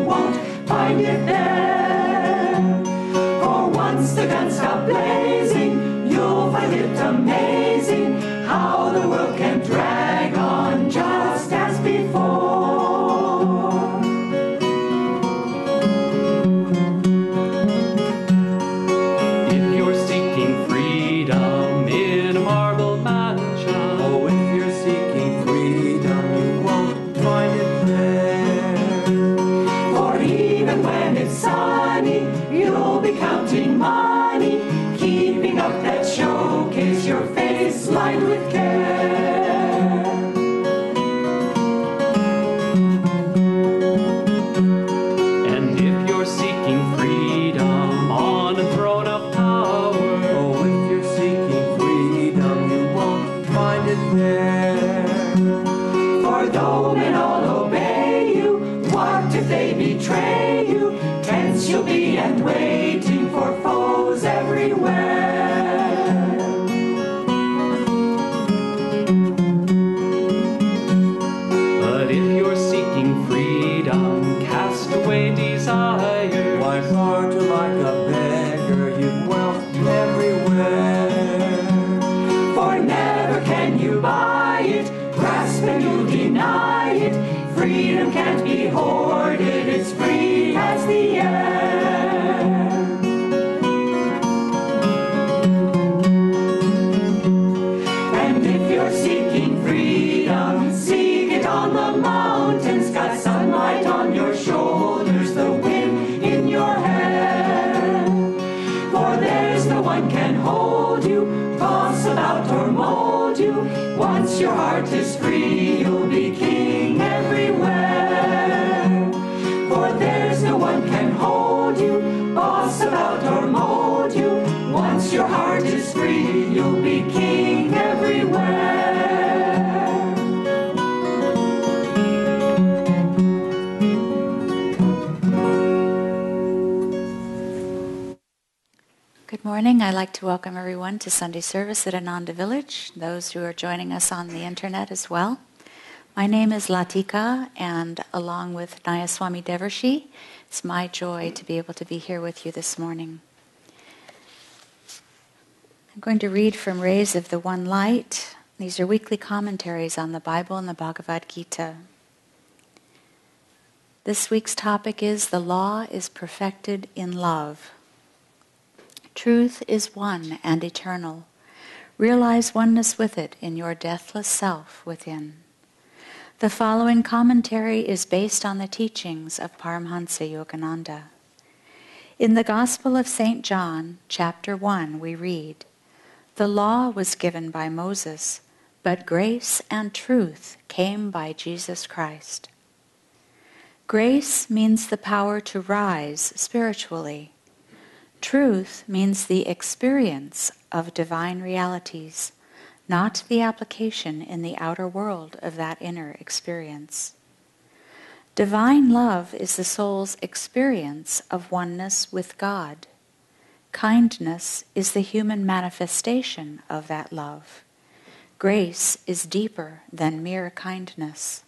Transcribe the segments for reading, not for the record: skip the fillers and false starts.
won't find it there. For once the guns stop blazing, you'll find it amazing how the world can drag on just as before. If you're seeking freedom in a marble mansion, oh, if you're seeking freedom, you won't find it there. For even when it's sunny, you'll be counting money, keeping up that showcase, your face lined with care. And if you're seeking freedom on a throne of power, oh, if you're seeking freedom, you won't find it there. For though men all obey you, what if they betray you? Tense you'll be and waiting for foes everywhere. But if you're seeking freedom, cast away desire. Why barter like a beggar, you've wealth everywhere. For never can you buy it, grasp and you'll deny it. Freedom can't be hoarded, it's free as the air. And if you're seeking freedom, seek it on the mountains. Got sunlight on your shoulders, the wind in your hair. For there's no one can hold you, toss about or mold you. Once your heart is free, you'll be king everywhere. For there's no one can hold you, boss about or mold you. Once your heart is free, you'll be king everywhere. Good morning. I'd like to welcome everyone to Sunday service at Ananda Village, those who are joining us on the internet as well. My name is Latika, and along with Nayaswami Devarshi, it's my joy to be able to be here with you this morning. I'm going to read from Rays of the One Light. These are weekly commentaries on the Bible and the Bhagavad Gita. This week's topic is "The Law is Perfected in Love." Truth is one and eternal. Realize oneness with it in your deathless self within. The following commentary is based on the teachings of Paramhansa Yogananda. In the Gospel of St. John, chapter 1, we read, "The law was given by Moses, but grace and truth came by Jesus Christ." Grace means the power to rise spiritually. Truth means the experience of divine realities, not the application in the outer world of that inner experience. Divine love is the soul's experience of oneness with God. Kindness is the human manifestation of that love. Grace is deeper than mere kindness.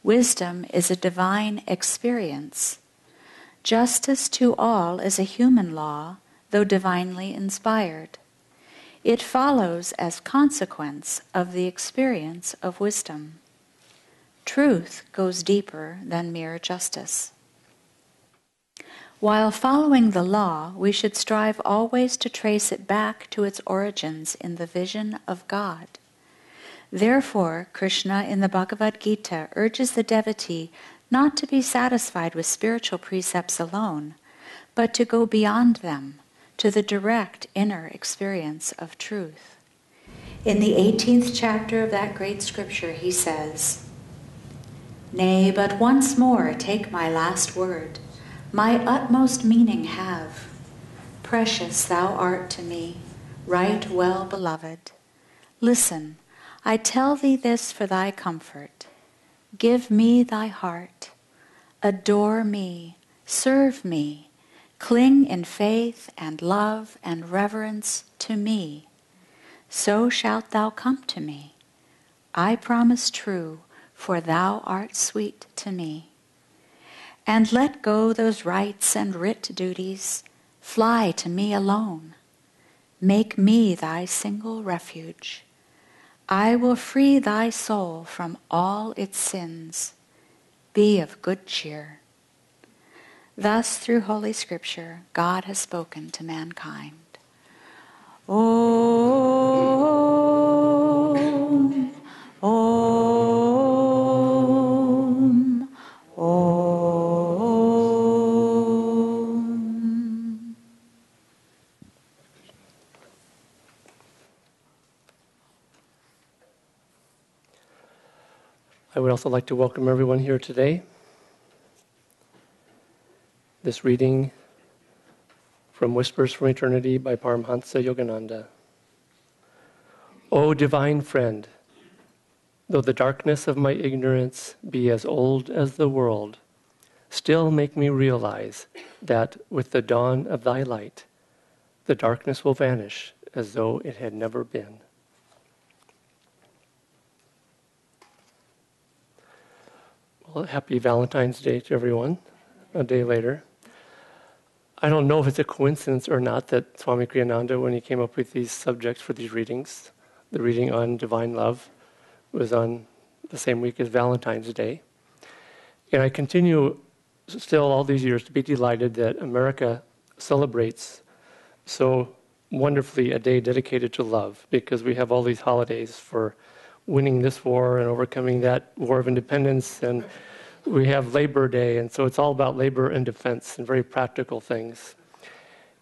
Wisdom is a divine experience. Justice to all is a human law, though divinely inspired. It follows as consequence of the experience of wisdom. Truth goes deeper than mere justice. While following the law, we should strive always to trace it back to its origins in the vision of God. Therefore, Krishna in the Bhagavad Gita urges the devotee not to be satisfied with spiritual precepts alone, but to go beyond them, to the direct inner experience of truth. In the 18th chapter of that great scripture, he says, "Nay, but once more take my last word, my utmost meaning have. Precious thou art to me, right well beloved. Listen, I tell thee this for thy comfort. Give me thy heart, adore me, serve me, cling in faith and love and reverence to me. So shalt thou come to me. I promise true, for thou art sweet to me. And let go those rights and writ duties, fly to me alone. Make me thy single refuge. I will free thy soul from all its sins. Be of good cheer. Thus, through Holy Scripture, God has spoken to mankind. Om, Om, Om. I would also like to welcome everyone here today. This reading from Whispers from Eternity by Paramhansa Yogananda. O divine friend, though the darkness of my ignorance be as old as the world, still make me realize that with the dawn of thy light, the darkness will vanish as though it had never been. Well, happy Valentine's Day to everyone, a day later. I don't know if it's a coincidence or not that Swami Kriyananda, when he came up with these subjects for these readings, the reading on divine love was on the same week as Valentine's Day. And I continue still all these years to be delighted that America celebrates so wonderfully a day dedicated to love, because we have all these holidays for winning this war and overcoming that war of independence, and we have Labor Day, and so it's all about labor and defense and very practical things.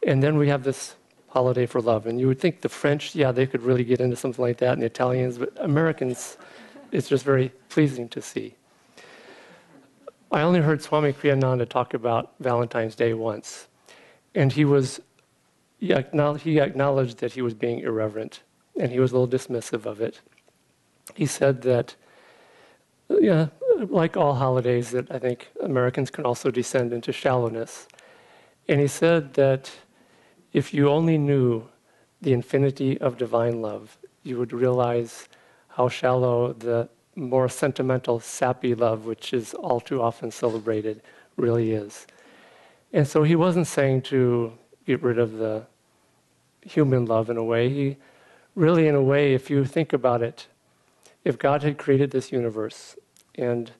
And then we have this holiday for love, and you would think the French, they could really get into something like that, and the Italians, but Americans, it's just very pleasing to see. I only heard Swami Kriyananda talk about Valentine's Day once, and he acknowledged that he was being irreverent, and he was a little dismissive of it. He said that, like all holidays, that I think Americans can also descend into shallowness. And he said that if you only knew the infinity of divine love, you would realize how shallow the more sentimental, sappy love, which is all too often celebrated, really is. And so he wasn't saying to get rid of the human love in a way. He really, in a way, if you think about it, if God had created this universe and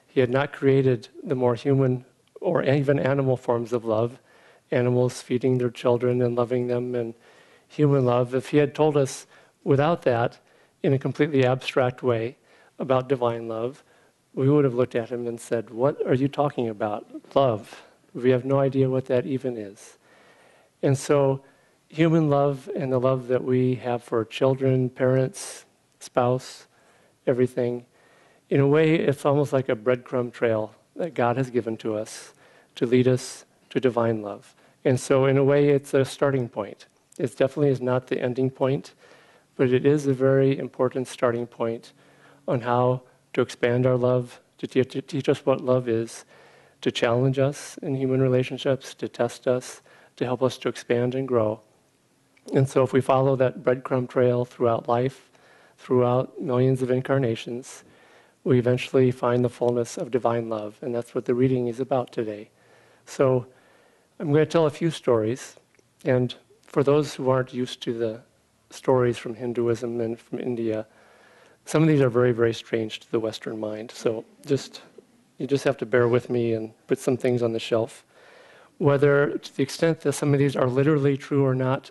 he had not created the more human or even animal forms of love, animals feeding their children and loving them, and human love, if he had told us without that, in a completely abstract way, about divine love, we would have looked at him and said, what are you talking about? Love. We have no idea what that even is. And so human love and the love that we have for children, parents, spouse, everything, in a way, it's almost like a breadcrumb trail that God has given to us to lead us to divine love. And so in a way, it's a starting point. It definitely is not the ending point, but it is a very important starting point on how to expand our love, to teach us what love is, to challenge us in human relationships, to test us, to help us to expand and grow. And so if we follow that breadcrumb trail throughout life, throughout millions of incarnations, we eventually find the fullness of divine love. And that's what the reading is about today. So I'm going to tell a few stories. And for those who aren't used to the stories from Hinduism and from India, some of these are very, very strange to the Western mind. So you just have to bear with me and put some things on the shelf. Whether to the extent that some of these are literally true or not,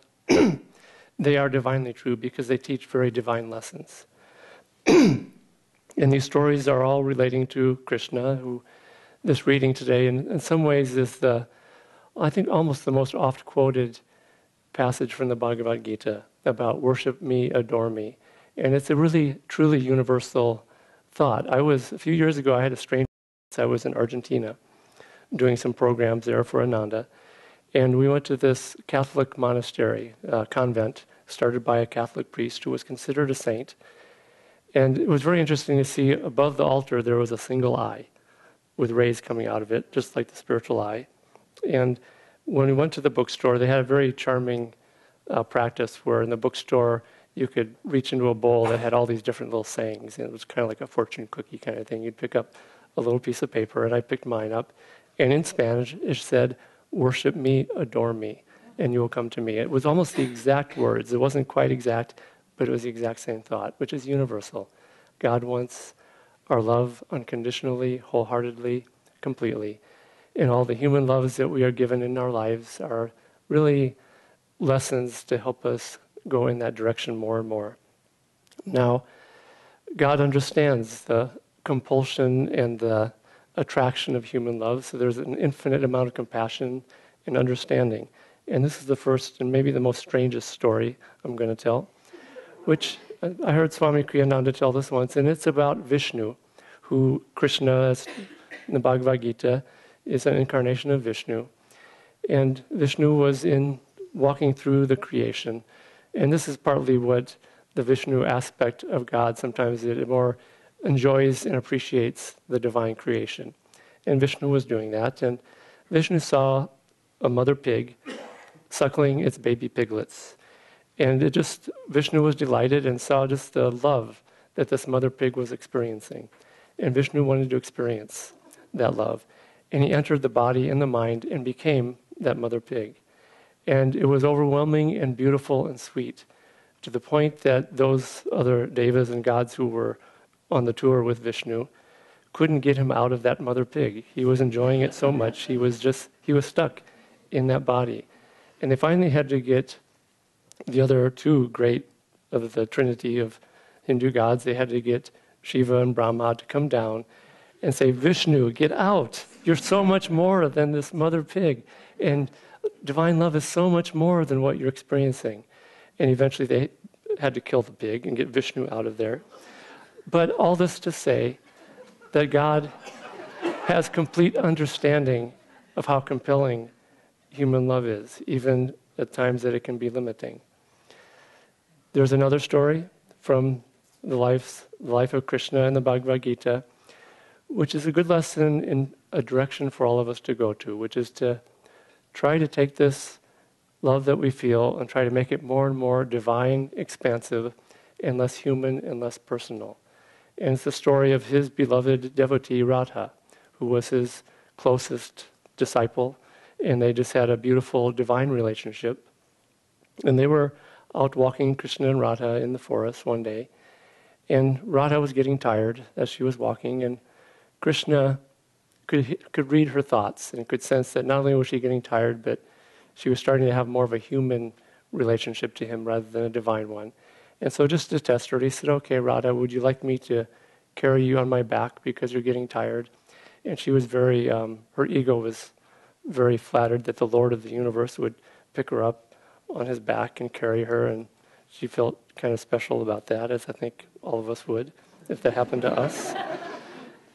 they are divinely true because they teach very divine lessons. And these stories are all relating to Krishna, who this reading today in some ways is I think almost the most oft-quoted passage from the Bhagavad Gita about worship me, adore me. And it's a really, truly universal thought. A few years ago, I had a strange experience. I was in Argentina doing some programs there for Ananda. And we went to this Catholic monastery, convent, started by a Catholic priest who was considered a saint. And it was very interesting to see above the altar there was a single eye with rays coming out of it, just like the spiritual eye. And when we went to the bookstore, they had a very charming practice where in the bookstore you could reach into a bowl that had all these different little sayings. And it was kind of like a fortune cookie kind of thing. You'd pick up a little piece of paper, and I picked mine up. And in Spanish, it said, "Worship me, adore me, and you will come to me." It was almost the exact words. It wasn't quite exact, but it was the exact same thought, which is universal. God wants our love unconditionally, wholeheartedly, completely. And all the human loves that we are given in our lives are really lessons to help us go in that direction more and more. Now, God understands the compulsion and the attraction of human love, so there's an infinite amount of compassion and understanding. And this is the first and maybe the most strangest story I'm going to tell, which I heard Swami Kriyananda tell this once, and it's about Vishnu, who Krishna, as in the Bhagavad Gita, is an incarnation of Vishnu. And Vishnu was walking through the creation. And this is partly what the Vishnu aspect of God, sometimes it more enjoys and appreciates the divine creation. And Vishnu was doing that. And Vishnu saw a mother pig suckling its baby piglets. And Vishnu was delighted and saw just the love that this mother pig was experiencing. And Vishnu wanted to experience that love. And he entered the body and the mind and became that mother pig. And it was overwhelming and beautiful and sweet, to the point that those other devas and gods who were on the tour with Vishnu couldn't get him out of that mother pig. He was enjoying it so much, he was stuck in that body. And they finally had to get the other two great of the trinity of Hindu gods, they had to get Shiva and Brahma to come down and say, "Vishnu, get out. You're so much more than this mother pig. And divine love is so much more than what you're experiencing." And eventually they had to kill the pig and get Vishnu out of there. But all this to say that God has complete understanding of how compelling human love is, even at times that it can be limiting. There's another story from the life of Krishna in the Bhagavad Gita, which is a good lesson in a direction for all of us to go to, which is to try to take this love that we feel and try to make it more and more divine, expansive, and less human and less personal. And it's the story of his beloved devotee Radha, who was his closest disciple, and they just had a beautiful divine relationship. And they were out walking, Krishna and Radha, in the forest one day, and Radha was getting tired as she was walking, and Krishna could read her thoughts and could sense that not only was she getting tired, but she was starting to have more of a human relationship to him rather than a divine one. And so just to test her, he said, "Okay, Radha, would you like me to carry you on my back because you're getting tired?" And she was her ego was very flattered that the Lord of the universe would pick her up on his back and carry her, and she felt kind of special about that, as I think all of us would if that happened to us.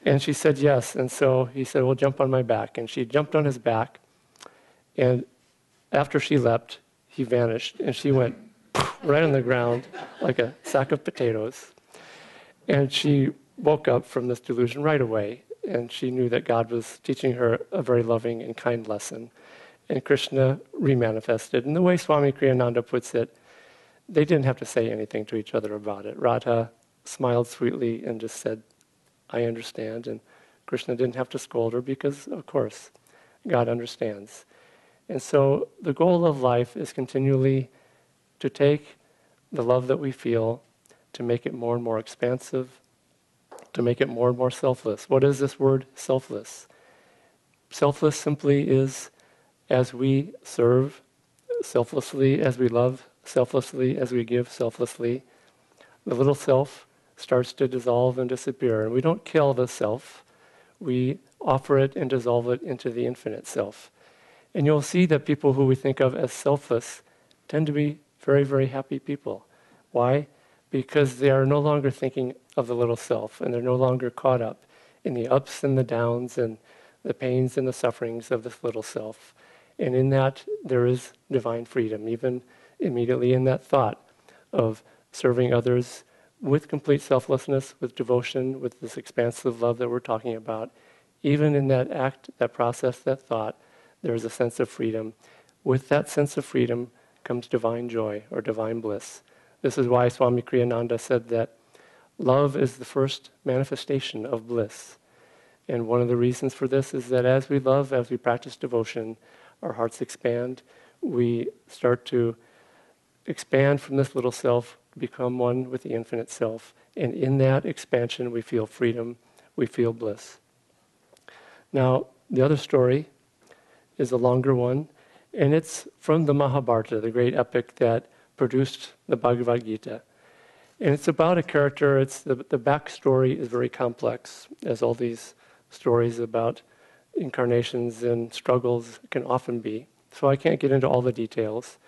And she said yes, and so he said, "Well, jump on my back." And she jumped on his back, and after she leapt, he vanished, and she went right on the ground like a sack of potatoes. And she woke up from this delusion right away, and she knew that God was teaching her a very loving and kind lesson. And Krishna remanifested. And the way Swami Kriyananda puts it, they didn't have to say anything to each other about it. Radha smiled sweetly and just said, "I understand." And Krishna didn't have to scold her because, of course, God understands. And so the goal of life is continually to take the love that we feel, to make it more and more expansive, to make it more and more selfless. What is this word, selfless? Selfless simply is as we serve selflessly, as we love selflessly, as we give selflessly, the little self starts to dissolve and disappear. And we don't kill the self, we offer it and dissolve it into the infinite self. And you'll see that people who we think of as selfless tend to be very, very happy people. Why? Because they are no longer thinking of the little self, and they're no longer caught up in the ups and the downs and the pains and the sufferings of this little self. And in that, there is divine freedom, even immediately in that thought of serving others with complete selflessness, with devotion, with this expansive love that we're talking about. Even in that act, that process, that thought, there is a sense of freedom. With that sense of freedom comes divine joy or divine bliss. This is why Swami Kriyananda said that love is the first manifestation of bliss. And one of the reasons for this is that as we love, as we practice devotion, our hearts expand. We start to expand from this little self, become one with the infinite self. And in that expansion, we feel freedom, we feel bliss. Now, the other story is a longer one, and it's from the Mahabharata, the great epic that produced the Bhagavad Gita. And it's about a character. It's the backstory is very complex, as all these stories about incarnations and struggles can often be. So I can't get into all the details.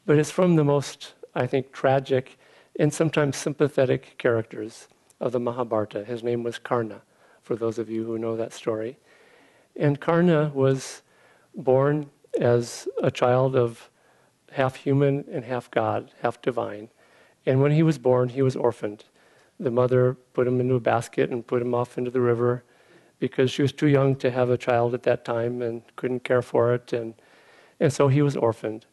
But it's from the most, I think, tragic and sometimes sympathetic characters of the Mahabharata. His name was Karna, for those of you who know that story. And Karna was born as a child of half human and half God, half divine. And when he was born, he was orphaned. The mother put him into a basket and put him off into the river because she was too young to have a child at that time and couldn't care for it. And so he was orphaned.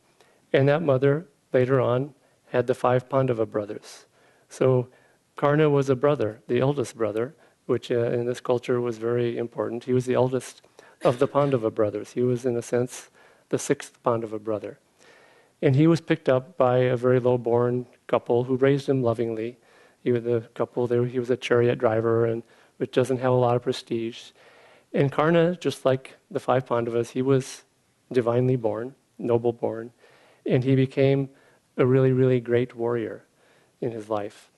And that mother, later on, had the 5 Pandava brothers. So Karna was a brother, the eldest brother, which in this culture was very important. He was the eldest of the Pandava brothers. He was, in a sense, the 6th Pandava brother. And he was picked up by a very low-born couple who raised him lovingly. He was he was a chariot driver, and which doesn't have a lot of prestige. And Karna, just like the 5 Pandavas, he was divinely born, noble born, and he became a really, really great warrior in his life,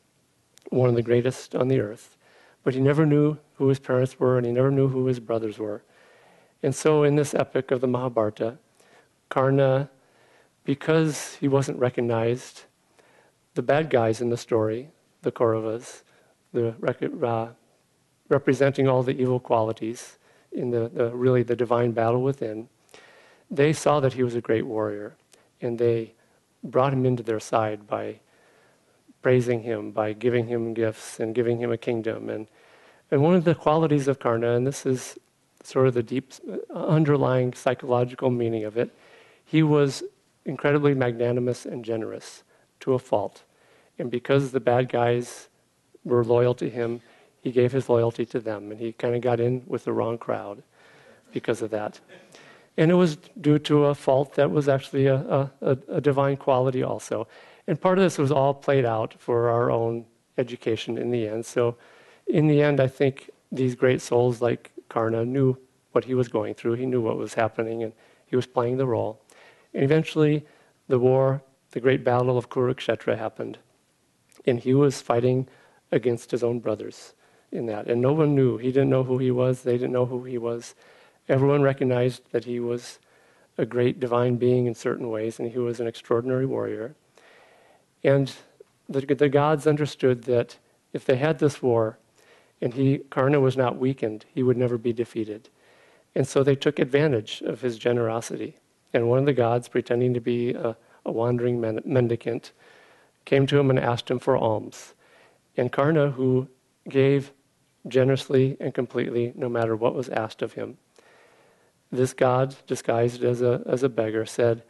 one of the greatest on the earth. But he never knew who his parents were, and he never knew who his brothers were. And so in this epic of the Mahabharata, Karna, because he wasn't recognized, the bad guys in the story, the Kauravas, representing all the evil qualities in the divine battle within, they saw that he was a great warrior, and they brought him into their side by praising him, by giving him gifts and giving him a kingdom. And one of the qualities of Karna, and this is sort of the deep underlying psychological meaning of it, he was incredibly magnanimous and generous to a fault. And because the bad guys were loyal to him, he gave his loyalty to them, and he kind of got in with the wrong crowd because of that. And it was due to a fault that was actually a divine quality also. And part of this was all played out for our own education in the end. So in the end, I think these great souls like Karna knew what he was going through. He knew what was happening, and he was playing the role. And eventually, the war, the great battle of Kurukshetra happened. And he was fighting against his own brothers in that. And no one knew. He didn't know who he was. They didn't know who he was. Everyone recognized that he was a great divine being in certain ways, and he was an extraordinary warrior. And the gods understood that if they had this war, and Karna was not weakened, he would never be defeated. And so they took advantage of his generosity. And one of the gods, pretending to be a wandering mendicant, came to him and asked him for alms. And Karna, who gave generously and completely, no matter what was asked of him, this god, disguised as a beggar, said,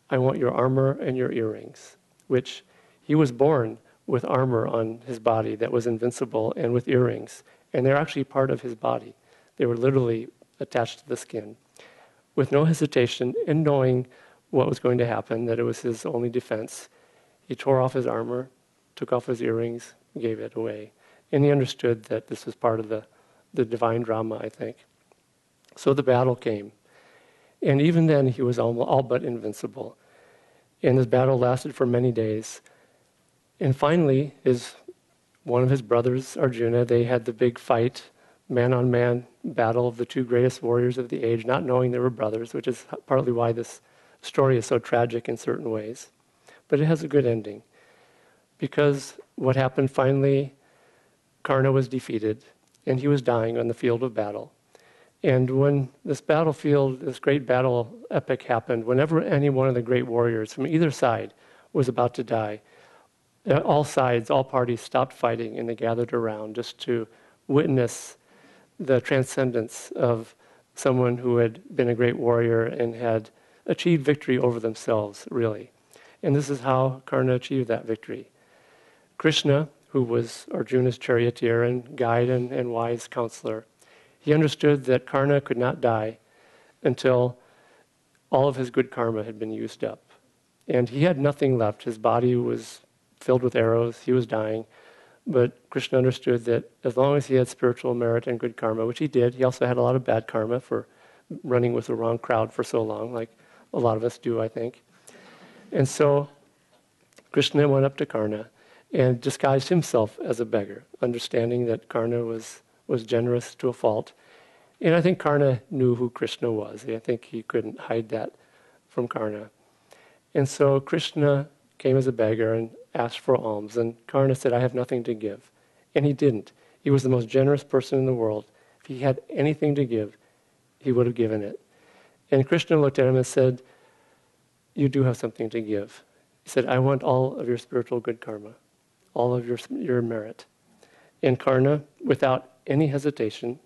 "I want your armor and your earrings," which he was born with armor on his body that was invincible and with earrings. And they're actually part of his body. They were literally attached to the skin. With no hesitation and knowing what was going to happen, that it was his only defense, he tore off his armor, took off his earrings, gave it away. And he understood that this was part of the divine drama, I think. So the battle came. And even then, he was all but invincible. And this battle lasted for many days. And finally, one of his brothers, Arjuna, they had the big fight, man-on-man battle of the 2 greatest warriors of the age, not knowing they were brothers, which is partly why this story is so tragic in certain ways. But it has a good ending. Because what happened finally, Karna was defeated, and he was dying on the field of battle. And when this great battle epic happened, whenever any one of the great warriors from either side was about to die, all sides, all parties stopped fighting, and they gathered around just to witness the transcendence of someone who had been a great warrior and had achieved victory over themselves, really. And this is how Karna achieved that victory. Krishna, who was Arjuna's charioteer and guide and wise counselor, He understood that Karna could not die until all of his good karma had been used up. And he had nothing left. His body was filled with arrows. He was dying. But Krishna understood that as long as he had spiritual merit and good karma, which he did, he also had a lot of bad karma for running with the wrong crowd for so long, like a lot of us do, I think. And so Krishna went up to Karna and disguised himself as a beggar, understanding that Karna was generous to a fault. And I think Karna knew who Krishna was. I think he couldn't hide that from Karna. And so Krishna came as a beggar and asked for alms. And Karna said, I have nothing to give. And he didn't. He was the most generous person in the world. If he had anything to give, he would have given it. And Krishna looked at him and said, you do have something to give. He said, I want all of your spiritual good karma, all of your merit. And Karna, without any hesitation,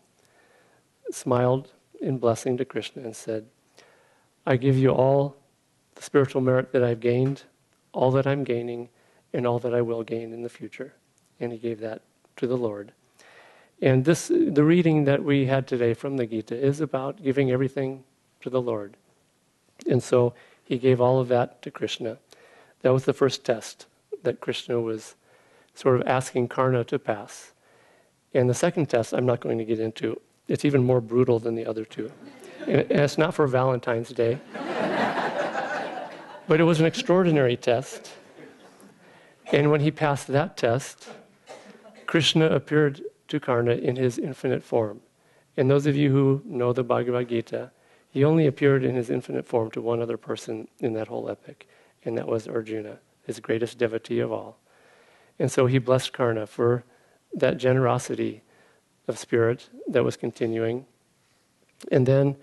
smiled in blessing to Krishna and said, I give you all the spiritual merit that I've gained, all that I'm gaining, and all that I will gain in the future. And he gave that to the Lord. And the reading that we had today from the Gita is about giving everything to the Lord. And so he gave all of that to Krishna. That was the first test that Krishna was sort of asking Karna to pass. And the second test I'm not going to get into. It's even more brutal than the other two. And it's not for Valentine's Day. But it was an extraordinary test. And when he passed that test, Krishna appeared to Karna in his infinite form. And those of you who know the Bhagavad Gita, he only appeared in his infinite form to one other person in that whole epic, and that was Arjuna, his greatest devotee of all. And so he blessed Karna for that generosity of spirit that was continuing. And then,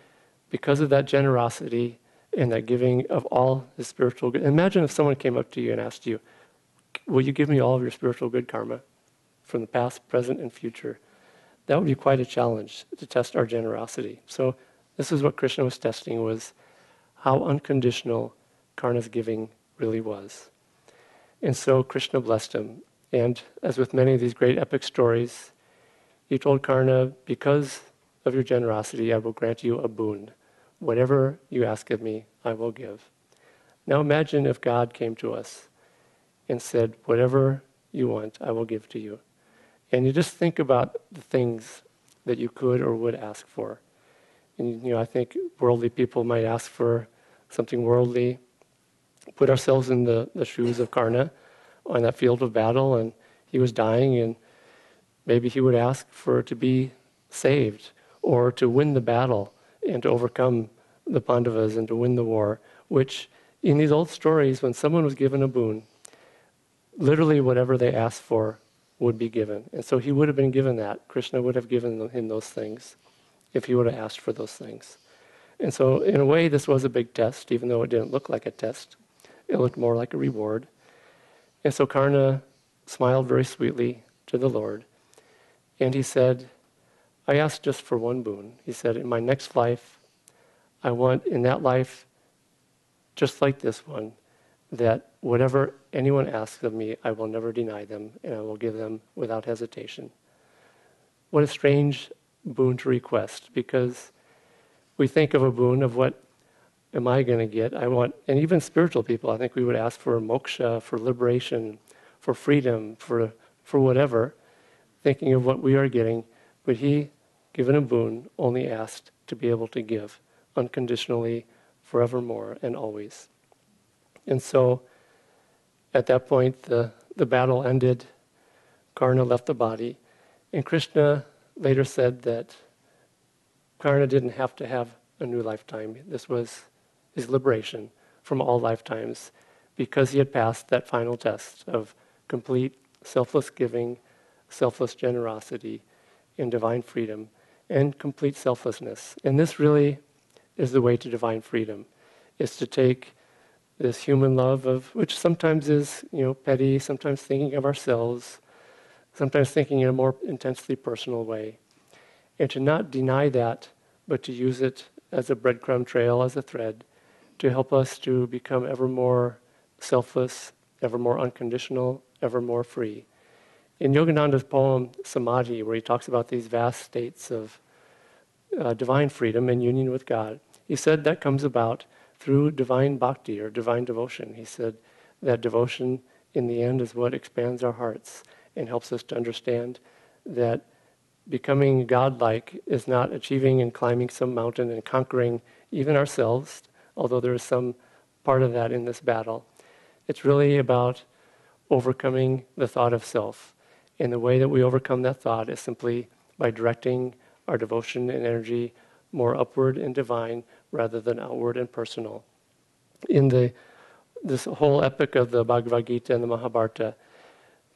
because of that generosity and that giving of all his spiritual good, imagine if someone came up to you and asked you, will you give me all of your spiritual good karma from the past, present, and future? That would be quite a challenge to test our generosity. So this is what Krishna was testing, was how unconditional Karna's giving really was. And so Krishna blessed him. And as with many of these great epic stories, he told Karna, because of your generosity, I will grant you a boon. Whatever you ask of me, I will give. Now imagine if God came to us and said, whatever you want, I will give to you. And you just think about the things that you could or would ask for. And I think worldly people might ask for something worldly. Put ourselves in the shoes of Karna on that field of battle, and he was dying, and maybe he would ask for to be saved or to win the battle and to overcome the Pandavas and to win the war, which in these old stories, when someone was given a boon, literally whatever they asked for would be given. And so he would have been given that. Krishna would have given him those things if he would have asked for those things. And so in a way, this was a big test, even though it didn't look like a test. It looked more like a reward. And so Karna smiled very sweetly to the Lord. And he said, I asked just for one boon. He said, in my next life, I want in that life, just like this one, that whatever anyone asks of me, I will never deny them, and I will give them without hesitation. What a strange boon to request, because we think of a boon of what am I going to get? I want, and even spiritual people, I think we would ask for moksha, for liberation, for freedom, for whatever, thinking of what we are getting. But he, given a boon, only asked to be able to give unconditionally, forevermore, and always. And so, at that point, the battle ended. Karna left the body. And Krishna later said that Karna didn't have to have a new lifetime. This was his liberation from all lifetimes, because he had passed that final test of complete selfless giving, selfless generosity, and divine freedom, and complete selflessness. And this really is the way to divine freedom, is to take this human love of, which sometimes is, petty, sometimes thinking of ourselves, sometimes thinking in a more intensely personal way, and to not deny that, but to use it as a breadcrumb trail, as a thread, to help us to become ever more selfless, ever more unconditional, ever more free. In Yogananda's poem, Samadhi, where he talks about these vast states of divine freedom and union with God. He said that comes about through divine bhakti or divine devotion. He said that devotion in the end is what expands our hearts and helps us to understand that becoming godlike is not achieving and climbing some mountain and conquering even ourselves, although there is some part of that in this battle. It's really about overcoming the thought of self. And the way that we overcome that thought is simply by directing our devotion and energy more upward and divine rather than outward and personal. In this whole epic of the Bhagavad Gita and the Mahabharata,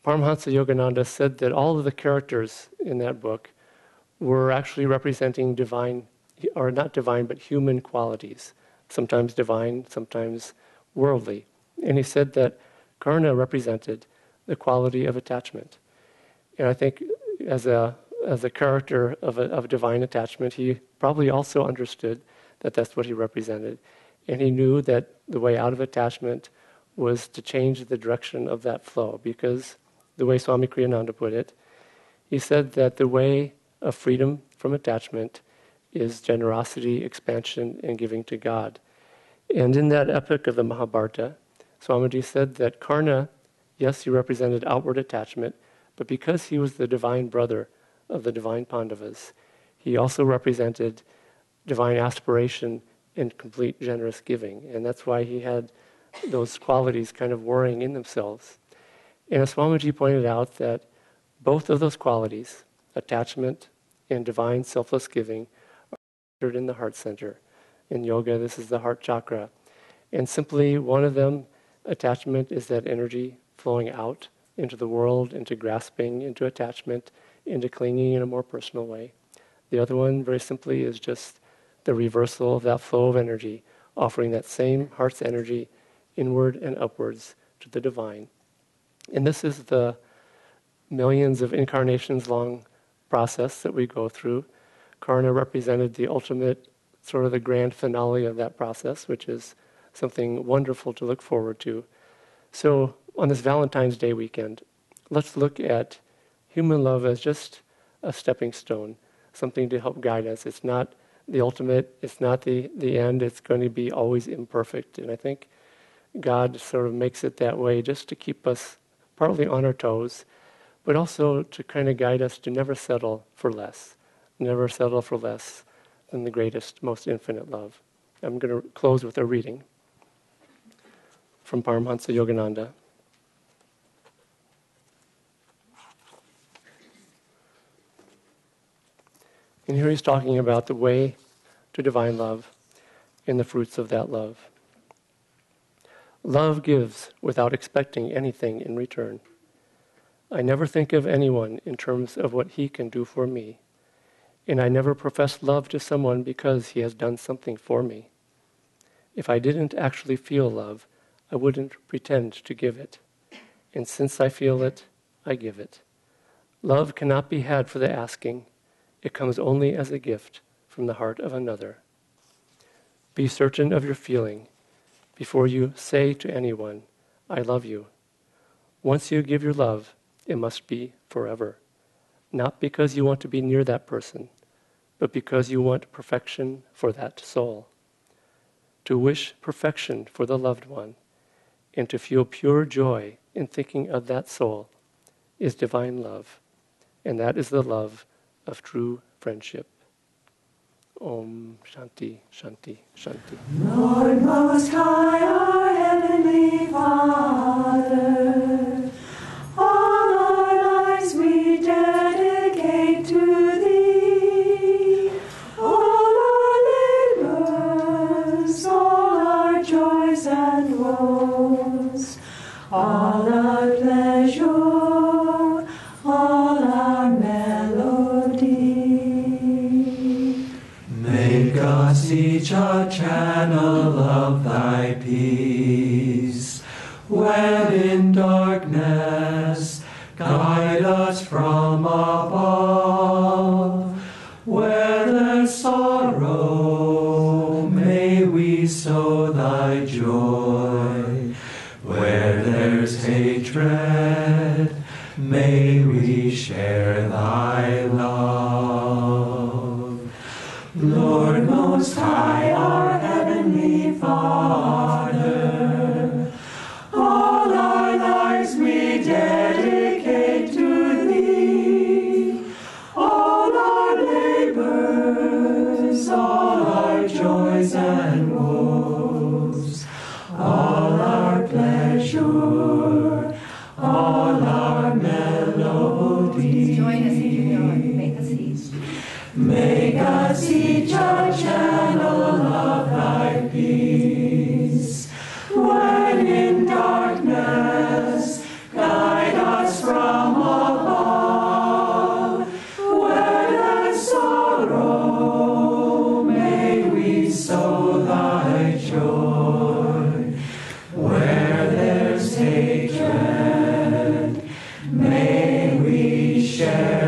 Paramahansa Yogananda said that all of the characters in that book were actually representing divine, or not divine, but human qualities, sometimes divine, sometimes worldly. And he said that Karna represented the quality of attachment. And I think as a character of divine attachment, he probably also understood that that's what he represented. And he knew that the way out of attachment was to change the direction of that flow, because the way Swami Kriyananda put it, he said that the way of freedom from attachment is generosity, expansion, and giving to God. And in that epic of the Mahabharata, Swamiji said that Karna, yes, he represented outward attachment, but because he was the divine brother of the divine Pandavas, he also represented divine aspiration and complete generous giving. And that's why he had those qualities kind of warring in themselves. And as Swamiji pointed out, that both of those qualities, attachment and divine selfless giving, are centered in the heart center. In yoga, this is the heart chakra. And simply one of them, attachment, is that energy flowing out into the world, into grasping, into attachment, into clinging in a more personal way. The other one, very simply, is just the reversal of that flow of energy, offering that same heart's energy inward and upwards to the divine. And this is the millions of incarnations long process that we go through. Karna represented the ultimate, sort of the grand finale of that process, which is something wonderful to look forward to. So on this Valentine's Day weekend, let's look at human love as just a stepping stone, something to help guide us. It's not the ultimate, it's not the end, it's going to be always imperfect. And I think God sort of makes it that way just to keep us partly on our toes, but also to kind of guide us to never settle for less. Never settle for less than the greatest, most infinite love. I'm going to close with a reading from Paramahansa Yogananda. And here he's talking about the way to divine love and the fruits of that love. Love gives without expecting anything in return. I never think of anyone in terms of what he can do for me, and I never profess love to someone because he has done something for me. If I didn't actually feel love, I wouldn't pretend to give it. And since I feel it, I give it. Love cannot be had for the asking. It comes only as a gift from the heart of another. Be certain of your feeling before you say to anyone, I love you. Once you give your love, it must be forever. Not because you want to be near that person, but because you want perfection for that soul. To wish perfection for the loved one and to feel pure joy in thinking of that soul is divine love, and that is the love of true friendship. Om Shanti, Shanti, Shanti. Lord Most High, our Heavenly Father, all our lives we dedicate to Thee. All our labors, all our joys and woes, all our pleasure, all our melody. Make us each a channel of Thy peace. When in darkness, guide us from above. Where there's sorrow, may we sow Thy joy. Where there's hatred, may we share Thy love. Most High, our Heavenly Father, all our lives we dedicate to Thee. All our labors, all our joys and woes, all our pleasure, all our melodies. Join us in humility. Make us each. Make us each a channel of Thy peace. When in darkness, guide us from above. When there's sorrow, may we sow Thy joy. Where there's hatred, may we share